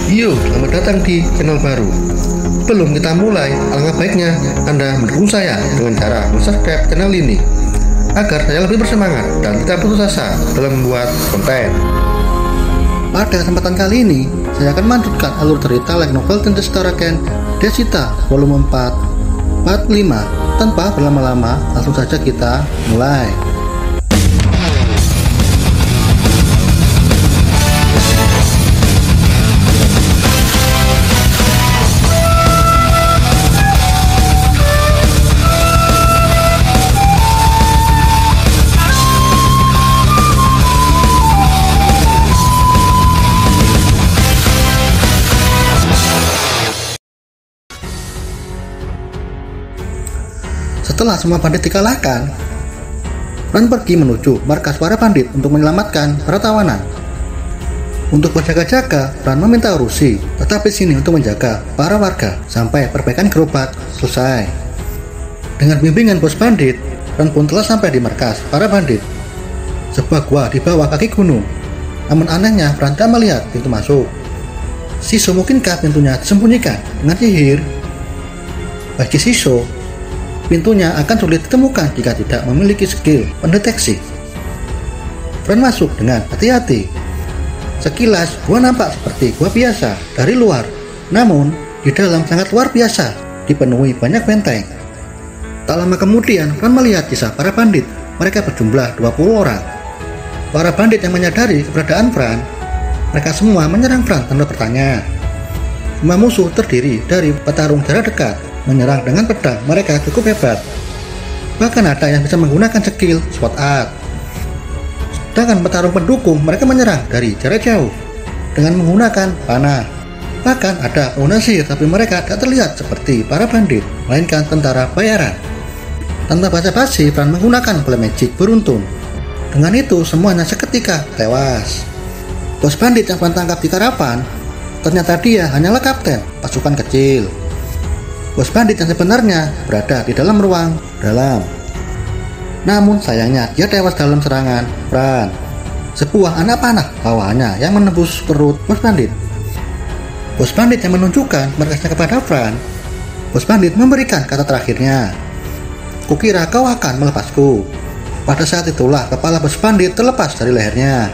Yo, selamat datang di channel baru. Belum kita mulai, alangkah baiknya Anda mendukung saya dengan cara subscribe channel ini agar saya lebih bersemangat dan tidak putus asa dalam membuat konten. Pada kesempatan kali ini, saya akan melanjutkan alur cerita light novel Tinta Setaraken Desita volume 4 part 5. Tanpa berlama-lama, langsung saja kita mulai. Setelah semua bandit dikalahkan, Ran pergi menuju markas para bandit untuk menyelamatkan para tawanan. Untuk berjaga-jaga, Ran meminta Urushi tetap di sini untuk menjaga para warga sampai perbaikan gerobak selesai. Dengan bimbingan bos bandit, Ran pun telah sampai di markas para bandit, sebuah gua di bawah kaki gunung. Namun anehnya, Ran tidak melihat pintu masuk. Shisho, mungkinkah pintunya disembunyikan dengan sihir? Bagi Shisho, pintunya akan sulit ditemukan jika tidak memiliki skill pendeteksi. Ran masuk dengan hati-hati. Sekilas, gua nampak seperti gua biasa dari luar, namun di dalam sangat luar biasa, dipenuhi banyak benteng. Tak lama kemudian, Ran melihat sisa para bandit. Mereka berjumlah 20 orang. Para bandit yang menyadari keberadaan Ran, mereka semua menyerang Ran tanpa bertanya. Semua musuh terdiri dari petarung jarak dekat. Menyerang dengan pedang mereka cukup hebat. Bahkan ada yang bisa menggunakan skill SWAT art. Sedangkan petarung pendukung mereka menyerang dari jarak jauh dengan menggunakan panah. Bahkan ada pengguna sihir, tapi mereka tidak terlihat seperti para bandit, melainkan tentara bayaran. Tanpa basa-basi, Ran menggunakan black magic beruntun. Dengan itu semuanya seketika tewas. Bos bandit yang Ran tangkap di karavan, ternyata dia hanyalah kapten pasukan kecil. Bos bandit yang sebenarnya berada di dalam ruang dalam. Namun sayangnya dia tewas dalam serangan Ran. Sebuah anak panah bawahnya yang menembus perut bos bandit. Bos bandit yang menunjukkan markasnya kepada Ran. Bos bandit memberikan kata terakhirnya, "Kukira kau akan melepasku." Pada saat itulah kepala bos bandit terlepas dari lehernya.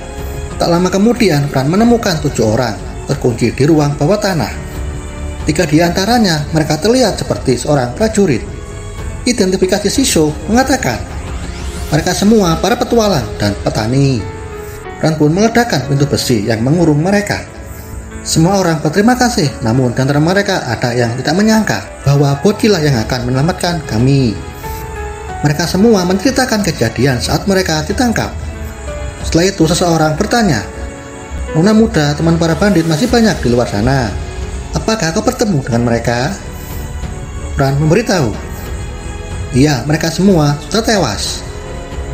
Tak lama kemudian Ran menemukan 7 orang terkunci di ruang bawah tanah. 3 di antaranya mereka terlihat seperti seorang prajurit. Identifikasi Shisho mengatakan mereka semua para petualang dan petani. Ran pun meledakkan pintu besi yang mengurung mereka. Semua orang berterima kasih, namun di antara mereka ada yang tidak menyangka bahwa bocillah yang akan menyelamatkan kami. Mereka semua menceritakan kejadian saat mereka ditangkap. Setelah itu seseorang bertanya, "Nona muda, teman para bandit masih banyak di luar sana. Apakah kau bertemu dengan mereka?" Ran memberitahu, "Iya, mereka semua sudah tewas."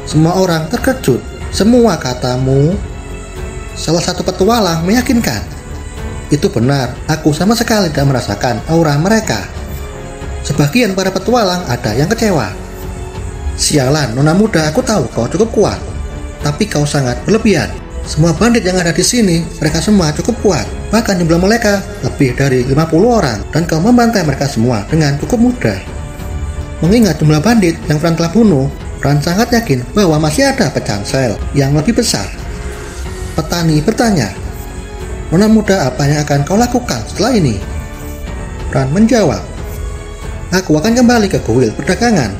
Semua orang terkejut. "Semua katamu?" Salah satu petualang meyakinkan, "Itu benar, aku sama sekali tidak merasakan aura mereka." Sebagian para petualang ada yang kecewa. "Sialan, nona muda, aku tahu kau cukup kuat, tapi kau sangat berlebihan. Semua bandit yang ada di sini, mereka semua cukup kuat. Bahkan jumlah mereka lebih dari 50 orang, dan kau membantai mereka semua dengan cukup mudah." Mengingat jumlah bandit yang Ran telah bunuh, Ran sangat yakin bahwa masih ada pecahan sel yang lebih besar. Petani bertanya, "Nona muda, apa yang akan kau lakukan setelah ini?" Ran menjawab, "Aku akan kembali ke kuil perdagangan.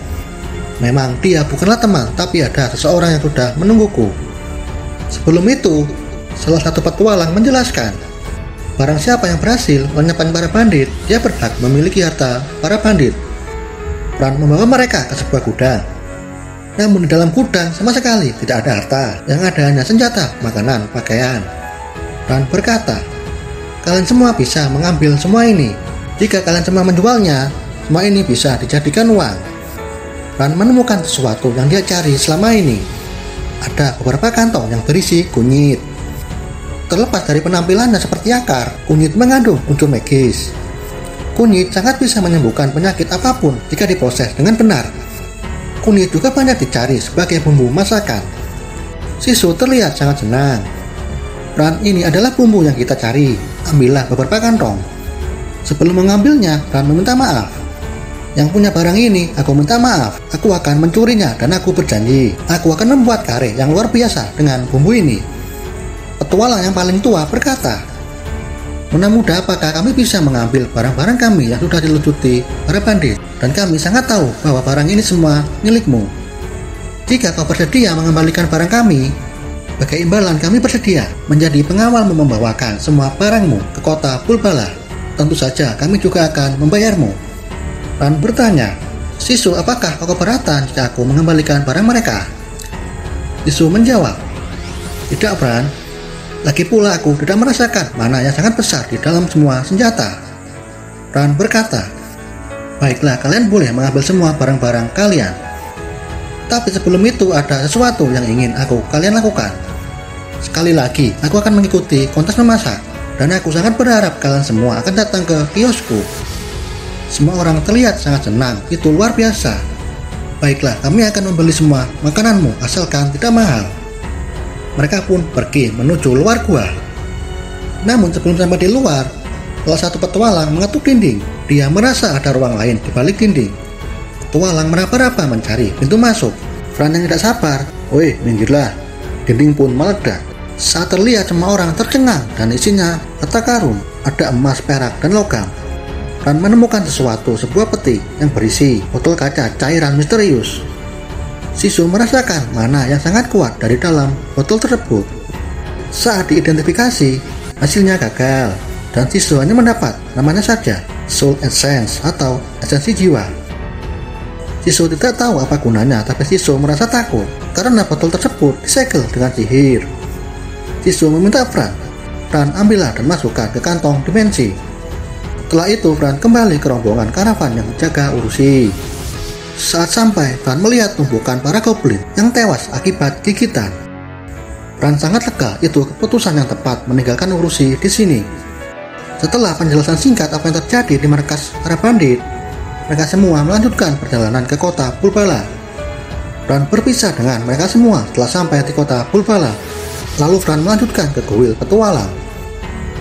Memang dia bukanlah teman, tapi ada seseorang yang sudah menungguku." Sebelum itu, salah satu petualang menjelaskan, barang siapa yang berhasil menyelamatkan para bandit, dia berhak memiliki harta para bandit. Ran membawa mereka ke sebuah gudang. Namun di dalam gudang sama sekali tidak ada harta, yang ada hanya senjata, makanan, pakaian. Ran berkata, "Kalian semua bisa mengambil semua ini. Jika kalian semua menjualnya, semua ini bisa dijadikan uang." Ran menemukan sesuatu yang dia cari selama ini. Ada beberapa kantong yang berisi kunyit. Terlepas dari penampilannya seperti akar, kunyit mengandung unsur magis. Kunyit sangat bisa menyembuhkan penyakit apapun jika diproses dengan benar. Kunyit juga banyak dicari sebagai bumbu masakan. Shisho terlihat sangat senang. Pran, ini adalah bumbu yang kita cari. Ambillah beberapa kantong. Sebelum mengambilnya, Pran meminta maaf. Yang punya barang ini, aku minta maaf. Aku akan mencurinya dan aku berjanji, aku akan membuat kare yang luar biasa dengan bumbu ini. Petualang yang paling tua berkata, Nona muda, apakah kami bisa mengambil barang-barang kami yang sudah dilucuti para bandit? Dan kami sangat tahu bahwa barang ini semua milikmu. Jika kau bersedia mengembalikan barang kami, sebagai imbalan kami bersedia menjadi pengawal membawakan semua barangmu ke kota Pulbala. Tentu saja kami juga akan membayarmu. Pran bertanya, Sisu, apakah kau keberatan jika aku mengembalikan barang mereka? Sisu menjawab, tidak Pran. Lagi pula aku tidak merasakan mana yang sangat besar di dalam semua senjata. Pran berkata, baiklah, kalian boleh mengambil semua barang-barang kalian. Tapi sebelum itu ada sesuatu yang ingin kalian lakukan. Sekali lagi, aku akan mengikuti kontes memasak, dan aku sangat berharap kalian semua akan datang ke kiosku. Semua orang terlihat sangat senang, itu luar biasa. Baiklah, kami akan membeli semua makananmu, asalkan tidak mahal. Mereka pun pergi menuju luar gua. Namun sebelum sampai di luar, salah satu petualang mengetuk dinding. Dia merasa ada ruang lain di balik dinding. Petualang meraba-raba mencari pintu masuk. Pran yang tidak sabar, "Woi, minggirlah." Dinding pun meledak. Saat terlihat semua orang tercengang dan isinya harta karun, ada emas, perak, dan logam. Pran menemukan sebuah peti yang berisi botol kaca cairan misterius. Sisu merasakan mana yang sangat kuat dari dalam botol tersebut. Saat diidentifikasi, hasilnya gagal, dan Sisu hanya mendapat namanya saja, Soul Essence atau esensi jiwa. Sisu tidak tahu apa gunanya, tapi Sisu merasa takut karena botol tersebut disegel dengan sihir. Sisu meminta Pran, ambillah dan masukkan ke kantong dimensi. Setelah itu Pran kembali ke rombongan karavan yang menjaga Urusi. Saat sampai, Pran melihat tumpukan para goblin yang tewas akibat gigitan. Pran sangat lega, itu keputusan yang tepat meninggalkan Urusi di sini. Setelah penjelasan singkat apa yang terjadi di markas para bandit, mereka semua melanjutkan perjalanan ke kota Pulbala. Pran berpisah dengan mereka semua setelah sampai di kota Pulbala. Lalu Pran melanjutkan ke kuil petualang.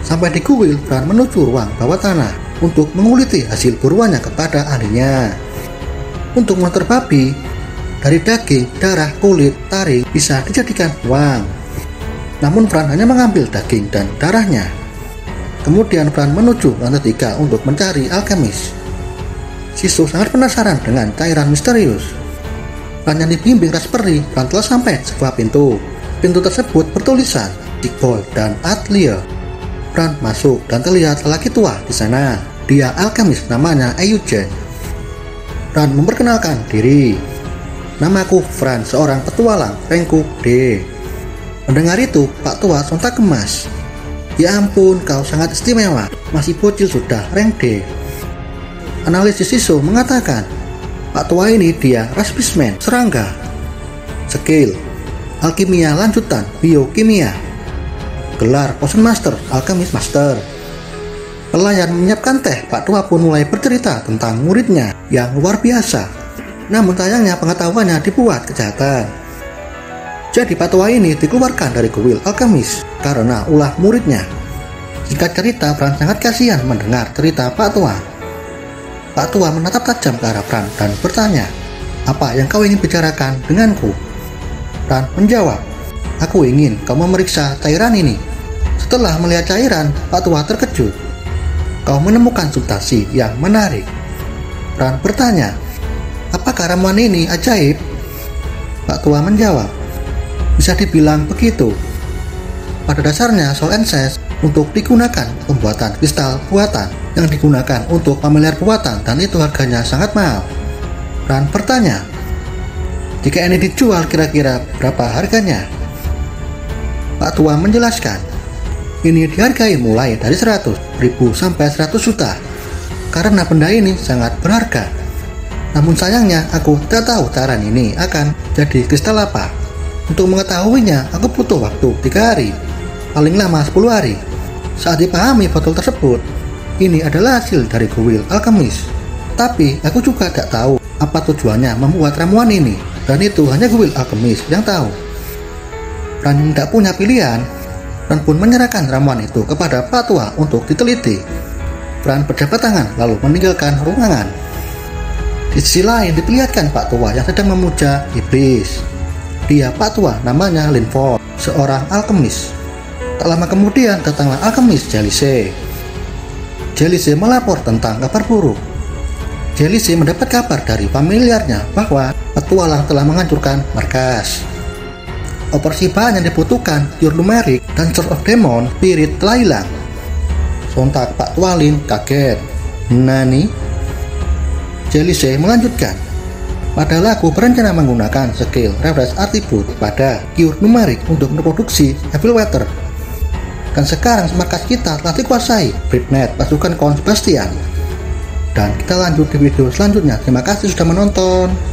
Sampai di kuil, Pran menuju ruang bawah tanah untuk menguliti hasil buruannya kepada ahlinya. Untuk monster babi, dari daging, darah, kulit, taring bisa dijadikan uang. Namun Pran hanya mengambil daging dan darahnya. Kemudian Pran menuju lantai 3 untuk mencari alkemis. Sisu sangat penasaran dengan cairan misterius. Pran yang dibimbing Raspberry, Pran telah sampai sebuah pintu. Pintu tersebut bertulisan Dickboy dan Atelier. Pran masuk dan terlihat lelaki tua di sana. Dia alkemis namanya Eugen. Pran memperkenalkan diri. Namaku Fran, seorang petualang rangku D. Mendengar itu, Pak Tua sontak gemas. Ya ampun, kau sangat istimewa. Masih bocil sudah rank D. Analisis Sisu mengatakan, Pak Tua ini dia Raspisman, serangga. Skill alkimia lanjutan, biokimia. Gelar Potion Master, Alchemist Master. Pelayan menyiapkan teh. Pak Tua pun mulai bercerita tentang muridnya yang luar biasa. Namun sayangnya pengetahuannya dibuat kejahatan. Jadi Pak Tua ini dikeluarkan dari kuil alkemis karena ulah muridnya. Singkat cerita, Pran sangat kasihan mendengar cerita Pak Tua. Pak Tua menatap tajam ke arah Pran dan bertanya, "Apa yang kau ingin bicarakan denganku?" Pran menjawab, "Aku ingin kau memeriksa cairan ini." Setelah melihat cairan, Pak Tua terkejut. "Kau menemukan substansi yang menarik." Pran bertanya, "Apakah ramuan ini ajaib?" Pak Tua menjawab, "Bisa dibilang begitu. Pada dasarnya Soul Essence untuk digunakan pembuatan kristal buatan yang digunakan untuk familiar buatan, dan itu harganya sangat mahal." Pran bertanya, "Jika ini dijual kira-kira berapa harganya?" Pak Tua menjelaskan, "Ini dihargai mulai dari 100.000 sampai 100 juta karena benda ini sangat berharga. Namun sayangnya aku tidak tahu cairan ini akan jadi kristal apa. Untuk mengetahuinya aku butuh waktu 3 hari, paling lama 10 hari. Saat dipahami botol tersebut, ini adalah hasil dari kuil alkemis. Tapi aku juga tidak tahu apa tujuannya membuat ramuan ini, dan itu hanya kuil alkemis yang tahu." Pran tidak punya pilihan. Ran pun menyerahkan ramuan itu kepada Pak Tua untuk diteliti. Ran berjabat tangan lalu meninggalkan ruangan. Di sisi lain diperlihatkan Pak Tua yang sedang memuja iblis. Dia Pak Tua namanya Linford, seorang alkemis. Tak lama kemudian datanglah alkemis Jelise. Jelise melapor tentang kabar buruk. Jelise mendapat kabar dari familiarnya bahwa petualang telah menghancurkan markas. Operasi bahan yang dibutuhkan, Cure Numeric dan Source of Demon Spirit telah hilang. Sontak Pak Tualin kaget. Nani? Jelise melanjutkan. Padahal aku berencana menggunakan skill Refresh Attribute pada Cure Numeric untuk memproduksi Evil Water. Dan sekarang markas kita telah dikuasai Britnet pasukan Count Sebastian. Dan kita lanjut di video selanjutnya. Terima kasih sudah menonton.